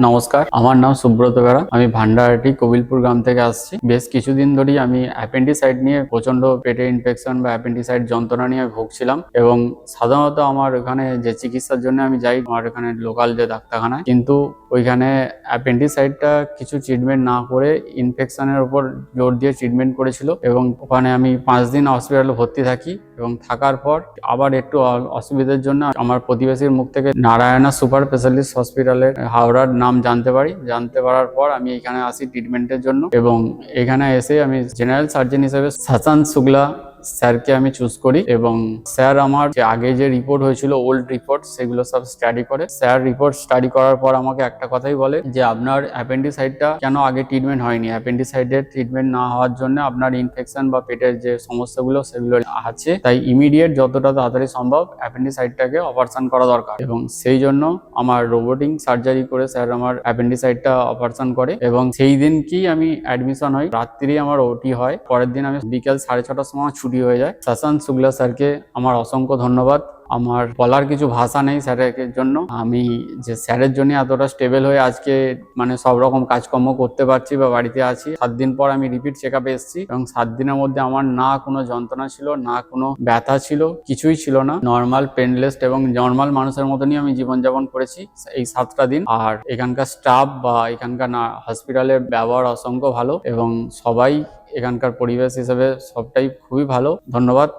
নমস্কার, আমার নাম সুব্রত বেরা। আমি ভান্ডারহাটি কবিলপুর গ্রাম থেকে আসছি। বেশ কিছুদিন ধরেই আমি অ্যাপেন্ডিসাইড নিয়ে প্রচন্ড পেটে ইনফেকশন বা অ্যাপেন্ডিসাইড যন্ত্রণা নিয়ে ভুগছিলাম এবং সাধারণত আমার এখানে যে চিকিৎসার জন্য আমি যাই আমার এখানে লোকাল যে ডাক্তারখানায়, কিন্তু ওইখানে অ্যাপেন্ডিসাইডটা কিছু ট্রিটমেন্ট না করে ইনফেকশনের উপর জোর দিয়ে ট্রিটমেন্ট করেছিল এবং ওখানে আমি 5 দিন হসপিটালে ভর্তি থাকি এবং থাকার পর আবার একটু অসুবিধার জন্য আমার প্রতিবেশীর মুখ থেকে নারায়ণা সুপার স্পেশালিস্ট হসপিটালের হাওড়ার নাম জানতে পারার পর আমি এখানে আসি ট্রিটমেন্টের জন্য এবং এখানে এসে আমি জেনারেল সার্জন হিসেবে শশাঙ্ক শুক্লা স্যারকে আমি চুজ করি এবং স্যার আমার যে আগে যে রিপোর্ট হয়েছিল ওল্ড রিপোর্ট সেগুলো সব স্টাডি করে। স্যার রিপোর্ট স্টাডি করার পর আমাকে একটা কথাই বলে যে আপনার অ্যাপেন্ডিসাইডটা কেন আগে ট্রিটমেন্ট হয়নি, অ্যাপেন্ডিসাইডের ট্রিটমেন্ট না হওয়ার জন্য আপনার ইনফেকশন বা পেটের যে সমস্যাগুলো সেগুলো আছে, তাই ইমিডিয়েট যতটা তাড়াতাড়ি সম্ভব অ্যাপেন্ডিসাইডটাকে অপারেশন করা দরকার এবং সেই জন্য আমার রোবোটিক সার্জারি করে স্যার আমার অ্যাপেন্ডিসাইডটা অপারেশন করে এবং সেই দিনকেই আমি অ্যাডমিশন হই। রাত্রি আমার ওটি হয়, পরের দিন আমি বিকেল 6:30টার সময় ছুটি হয়ে যায়। শশাঙ্ক শুক্লা স্যারকে আমার অসংখ্য ধন্যবাদ। আমার বলার কিছু ভাষা নেই স্যারের জন্য। আমি যে স্যারের জন্য এতটা স্টেবল হয়ে আজকে মানে সব রকম কাজকর্ম করতে পারছি বা বাড়িতে আছি। 7 দিন পর আমি রিপিট চেক আপে এসেছি এবং 7 দিনের মধ্যে আমার না কোনো যন্ত্রণা ছিল, না কোনো ব্যথা ছিল, কিছুই ছিল না। নর্মাল পেনলেস এবং নর্মাল মানুষের মতনই আমি জীবনযাপন করেছি এই 7টা দিন। আর এখানকার স্টাফ বা এখানকার হসপিটালের ব্যবহার অসংখ্য ভালো এবং সবাই এখানকার পরিবেশ হিসেবে সবটাই খুবই ভালো। ধন্যবাদ।